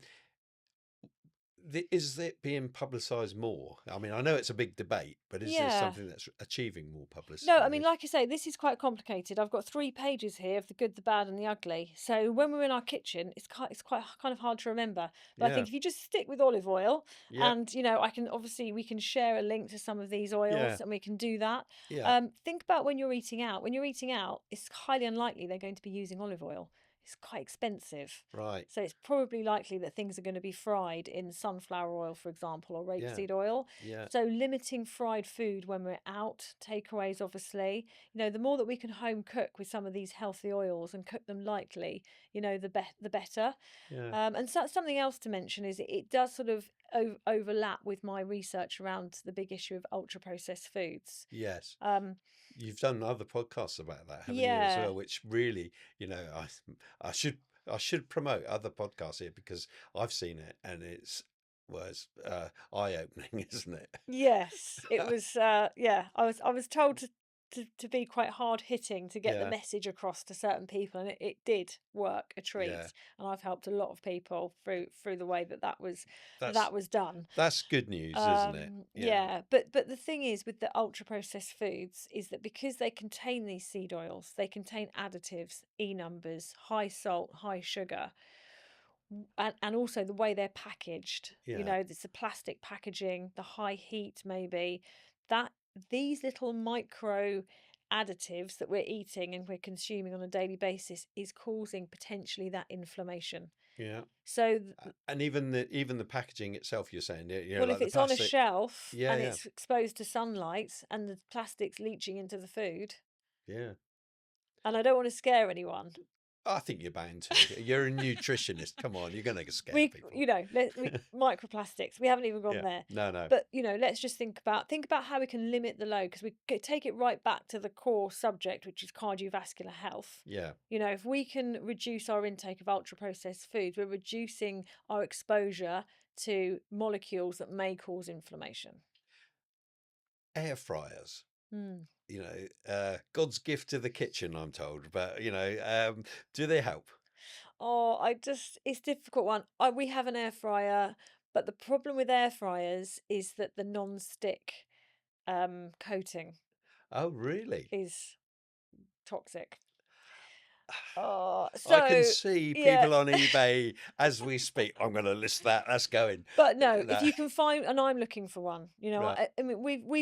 is it being publicised more? I mean, I know it's a big debate, but is this Yeah. something that's achieving more No, publicity? I You mean, think? like I say, this is quite complicated. I've got 3 pages here of the good, the bad, and the ugly. So when we're in our kitchen, it's quite kind of hard to remember. But I Yeah, think if you just stick with olive oil, yeah, and I can obviously we can share a link to some of these yeah, oils, and we can do that. yeah. Think about when you're eating out. When you're eating out, it's highly unlikely they're going to be using olive oil. It's quite expensive. Right. So it's probably likely that things are going to be fried in sunflower oil, for example, or Yeah, rapeseed oil. yeah, So limiting fried food when we're out, takeaways obviously. The more that we can home cook with some of these healthy oils and cook them lightly, the better. yeah. And so something else to mention is it does sort of overlap with my research around the big issue of ultra processed foods. Yes. Um, You've done other podcasts about that, haven't you, as yeah, well? Which really, I should promote other podcasts here because I've seen it and was eye opening, isn't it? yes, it was. Yeah, I was told to be quite hard hitting to get the Yeah, message across to certain people, and it did work a yeah. treat. And I've helped a lot of people through the way That's that was done. that's good news, isn't it? Yeah, but the thing is with the ultra processed foods is that because they contain these seed oils, they contain additives, E numbers, high salt, high sugar, and also the way they're packaged. Yeah, It's the plastic packaging, the high heat, maybe that these little micro additives that we're eating and we're consuming on a daily basis is causing potentially that inflammation. yeah. So, And even the packaging itself, you're saying, well, if like the it's on a plastic. shelf Yeah, and yeah, it's exposed to sunlight and the plastic's leaching into the food, yeah. and I don't want to scare anyone. I think you're bound to. You're a nutritionist. Come on, you're going to scare We, people. you know, let we microplastics. We haven't even gone Yeah. there. No, no. But let's just think about how we can limit the load because take it right back to the core subject, which is cardiovascular health. Yeah. If we can reduce our intake of ultra processed foods, we're reducing our exposure to molecules that may cause inflammation. Air fryers. Hmm. God's gift to the kitchen, I'm told. But do they help? Oh, it's a difficult one. We have an air fryer, but the problem with air fryers is that the non-stick coating Oh, really? is toxic. Oh, I can so see yeah. people on eBay as we speak. I'm going to list that. That's going. But no, if No, you can find, and I'm looking for one. right. I mean,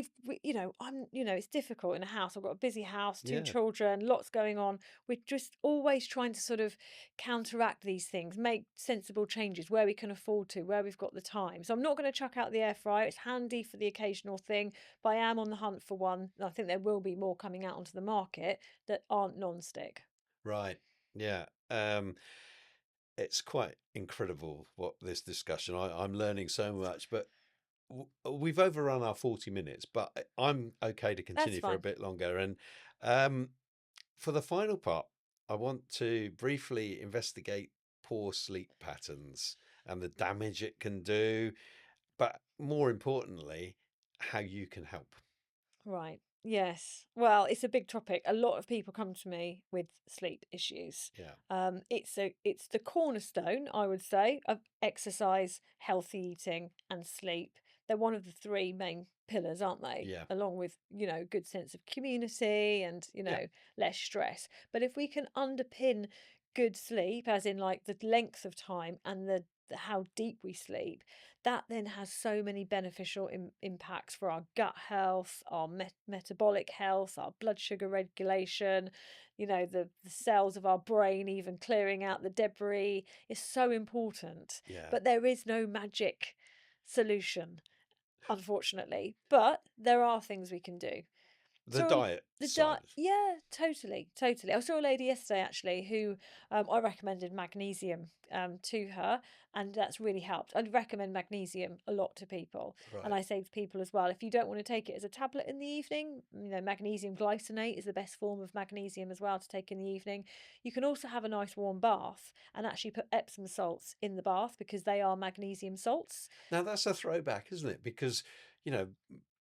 I'm, it's difficult in a house. I've got a busy house, 2 Yeah. children, lots going on. We're just always trying to sort of counteract these things, make sensible changes where we can afford to, where we've got the time. So I'm not going to chuck out the air fryer. It's handy for the occasional thing, but I am on the hunt for one. And I think there will be more coming out onto the market that aren't non-stick. Right. Yeah. It's quite incredible what this discussion. I'm learning so much, but we've overrun our 40 minutes, but I'm okay to That's continue for a fine. bit longer. And um, for the final part, I want to briefly investigate poor sleep patterns and the damage it can do, but more importantly, how you can help. Right. Yes. Well, it's a big topic. A lot of people come to me with sleep issues. Yeah. It's the cornerstone, I would say, of exercise, healthy eating, and sleep. They're one of the 3 main pillars, aren't they? Yeah. Along with, good sense of community and, Yeah. less stress. But if we can underpin good sleep, as in like the length of time and the how deep we sleep, that then has so many beneficial impacts for our gut health, our metabolic health, our blood sugar regulation, the cells of our brain, even clearing out the debris is so important. Yeah. But there is no magic solution, unfortunately. But there are things we can do. The So diet the side. yeah, totally, totally. I saw a lady yesterday actually who I recommended magnesium to her, and that's really helped. I'd recommend magnesium a lot to people, and Right. I say to people as well, if you don't want to take it as a tablet in the evening, magnesium glycinate is the best form of magnesium as well to take in the evening. You can also have a nice warm bath and actually put Epsom salts in the bath because they are magnesium salts. Now that's a throwback, isn't it? Because, you know,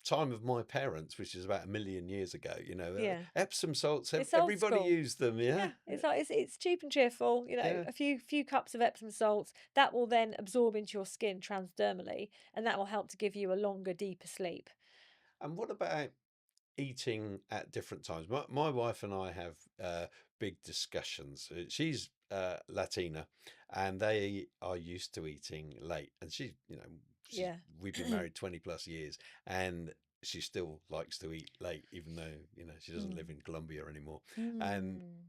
time of my parents, which is about a million years ago, Yeah, Epsom salts, it's old everybody school. used them, yeah? Yeah, it's cheap and cheerful. Yeah. A few cups of Epsom salts that will then absorb into your skin transdermally, and that will help to give you a longer, deeper sleep. And what about eating at different times? My wife and I have big discussions. She's Latina, and they are used to eating late. And Yeah. we've been married 20 plus years, and she still likes to eat late, even though she doesn't live Mm. in Colombia anymore. And Mm.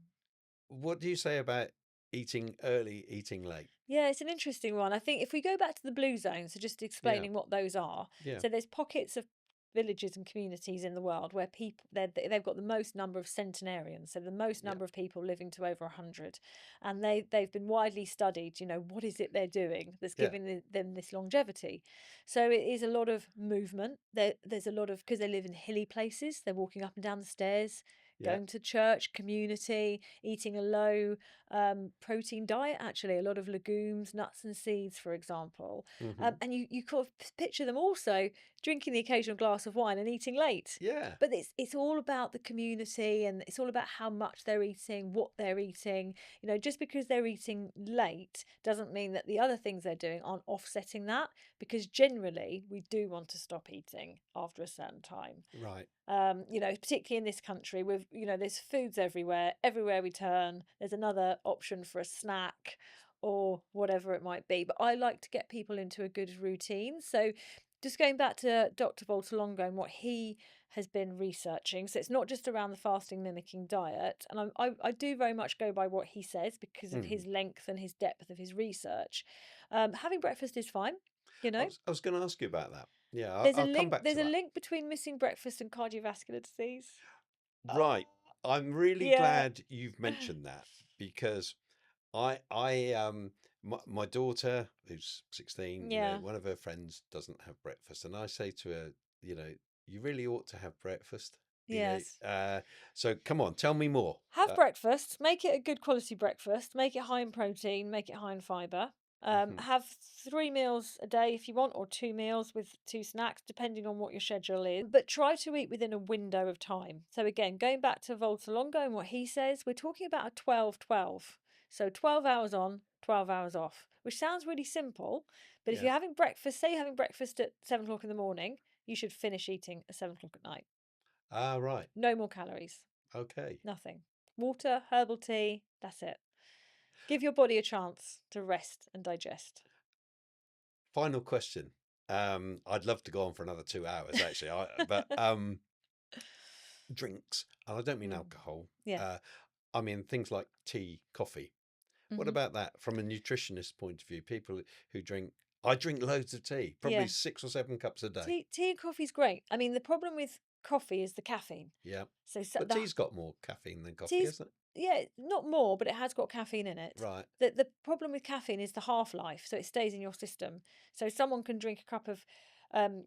what do you say about eating early, eating late? Yeah, it's an interesting one. I think if we go back to the blue zones, so just Yeah, explaining what those are. yeah, So there's pockets of villages and communities in the world where they've got the most number of centenarians, so the most yeah, number of people living to over 100, and they've been widely studied. What is it they're doing that's yeah, giving them this longevity? So it is a lot of movement. There's a lot of, because they live in hilly places, they're walking up and down the stairs, yeah. going to church, community, eating a low protein diet, actually, a lot of legumes, nuts, and seeds, for example. Hmm. And you kind of picture them also drinking the occasional glass of wine and eating late. Yeah, But it's all about the community, and it's all about how much they're eating, what they're eating. Just because they're eating late doesn't mean that the other things they're doing aren't offsetting that, because generally we do want to stop eating after a certain time. right. Particularly in this country, with there's foods everywhere. Everywhere we turn, there's another option for a snack or whatever it might be. But I like to get people into a good routine. So, just going back to Dr. Voltalongo and what he has been researching. So it's not just around the fasting mimicking diet, and I do very much go by what he says because of Hmm. his length and his depth of his research. Having breakfast is fine. You know, I was going to ask you about that. Yeah, there's a I'll come link. back There's to a that. link between missing breakfast and cardiovascular disease. Right. Oh, I'm really yeah. glad you've mentioned that because my daughter who's 16, Yeah. one of her friends doesn't have breakfast, and I say to her, you know, you really ought to have breakfast. Yes. So come on, tell me more. Have breakfast. Make it a good quality breakfast. Make it high in protein. Make it high in fibre. Mhm. Have 3 meals a day if you want, or 2 meals with 2 snacks, depending on what your schedule is. But try to eat within a window of time. So, again, going back to Voltalongo and what he says, we're talking about a 12-12. So, 12 hours on, 12 hours off, which sounds really simple. But if Yeah. you're having breakfast, say you're having breakfast at 7 o'clock in the morning, you should finish eating at 7 o'clock at night. Ah, right. No more calories. Okay. Nothing. Water, herbal tea, that's it. Give your body a chance to rest and digest. Final question. I'd love to go on for another 2 hours, actually. But drinks, and I don't mean Mm. alcohol. Yeah. Uh, I mean things like tea, coffee. What Hmm. about that from a nutritionist point of view? People who drink, I drink loads of tea, probably Yeah. 6 or 7 cups a day. Tea and coffee's great. I mean, the problem with coffee is the caffeine. Yeah. So But the tea's got more caffeine than coffee, tea's, hasn't it? yeah, not more, but it has got caffeine in it. Right. The problem with caffeine is the half life, so it stays in your system. So someone can drink a cup of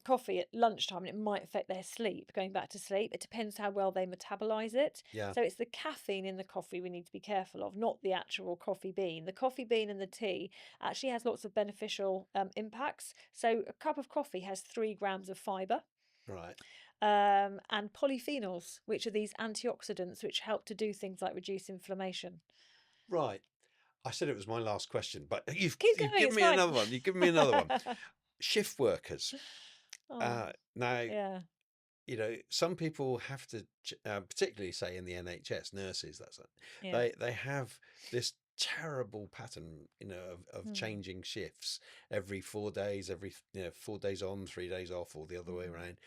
coffee at lunchtime and it might affect their sleep, going back to sleep. It depends how well they metabolize it. Yeah. So it's the caffeine in the coffee we need to be careful of, not the actual coffee bean. The coffee bean and the tea actually has lots of beneficial impacts. So a cup of coffee has 3 grams of fiber. Right. And polyphenols, which are these antioxidants which help to do things like reduce inflammation. Right. I said it was my last question, but Keep you've going, given it's me fine. another one. You've given me another one. Shift workers. Oh, Now, yeah, some people have to, particularly say in the NHS, nurses. That's it. yeah. They have this terrible pattern, of Mm, changing shifts every 4 days, 4 days on, 3 days off, or the other way mm, around.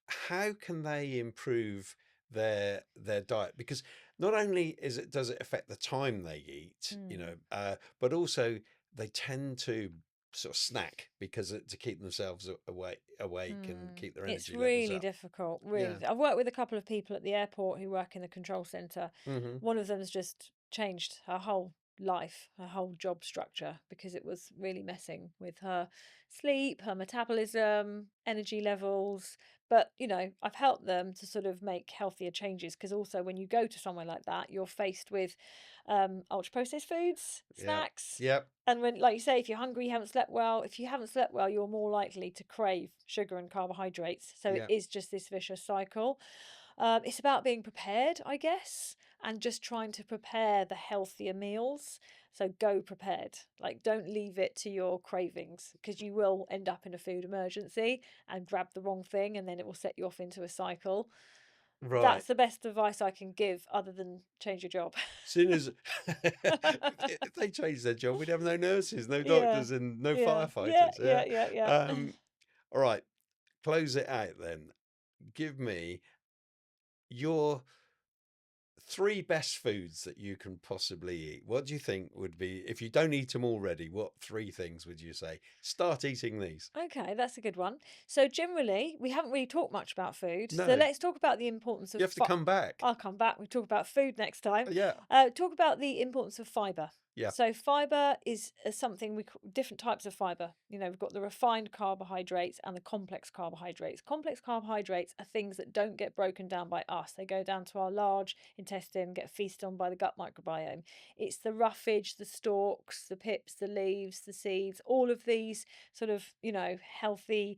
How can they improve their diet? Because not only does it affect the time they eat, mm, but also they tend to sort of snack because to keep themselves awake and keep their It's energy levels really up. difficult. Yeah. I've worked with a couple of people at the airport who work in the control centre. Mm-hmm. One of them's just changed her whole life, her whole job structure, because it was really messing with her sleep, her metabolism, energy levels. But, I've helped them to sort of make healthier changes, because also when you go to somewhere like that, you're faced with ultra processed foods, Yeah. snacks. Yep. And when, like you say, if you're hungry, you haven't slept well. If you haven't slept well, you're more likely to crave sugar and carbohydrates. So it Yeah. is just this vicious cycle. It's about being prepared, I guess, and just trying to prepare the healthier meals. So go prepared. Like, don't leave it to your cravings, because you will end up in a food emergency and grab the wrong thing, and then it will set you off into a cycle. Right. That's the best advice I can give, other than change your job. Soon as if they changed their job, we'd have no nurses, no Yeah, doctors, and no yeah, yeah, firefighters. yeah, Yeah. yeah, yeah. All right. Close it out then. Give me your 3 best foods that you can possibly eat. What do you think would be, if you don't eat them already, what 3 things would you say? Start eating these. Okay, that's a good one. So generally, we haven't really talked much about food. So No, let's talk about the importance you of have to come back. I'll come back. We talk about food next time. Yeah. Talk about the importance of fiber. Yeah. So fiber is something we call different types of fiber. We've got the refined carbohydrates and the complex carbohydrates. Complex carbohydrates are things that don't get broken down by us. They go down to our large intestine, get feasted on by the gut microbiome. It's the roughage, the stalks, the pips, the leaves, the seeds, all of these sort of, healthy,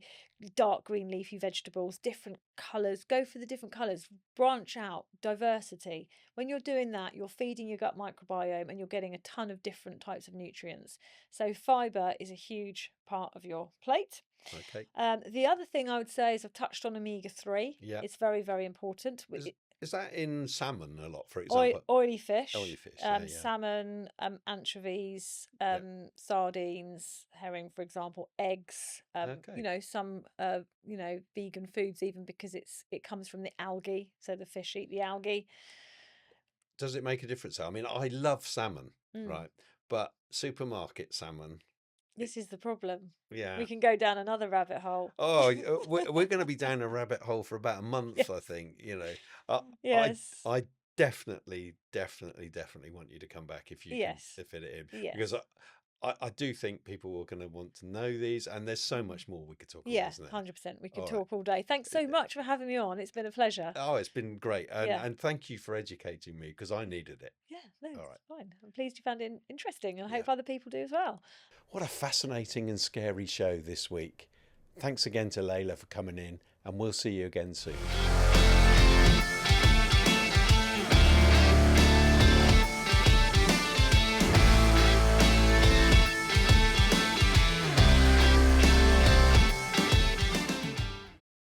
dark green leafy vegetables, different colours. Go for the different colours, branch out, diversity. When you're doing that, you're feeding your gut microbiome and you're getting a ton of different types of nutrients. So fibre is a huge part of your plate. Okay. The other thing I would say is I've touched on omega-3. Yeah. It's very, very important. Is that in salmon a lot, for example? Oily fish. Oily fish, yeah. Salmon, anchovies, Yeah. sardines, herring, for example, eggs. Okay. Some vegan foods, even, because it comes from the algae, so the fish eat the algae. Does it make a difference? I mean, I love salmon, Mm. right? But supermarket salmon, This is the problem. yeah. We can go down another rabbit hole. Oh, we're going to be down a rabbit hole for about a month, Yes. I think. I Yes. I definitely want you to come back if you Yes. can fit it in, Yes. because I do think people are going to want to know these, and there's so much more we could talk about, Yeah, isn't there? 100%. We could All right. talk all day. Thanks so much for having me on. It's been a pleasure. Oh, it's been great, Yeah. and thank you for educating me, because I needed it. Yeah, no, All it's right. fine. I'm pleased you found it interesting, and I Yeah. hope other people do as well. What a fascinating and scary show this week. Thanks again to Layla for coming in, and we'll see you again soon.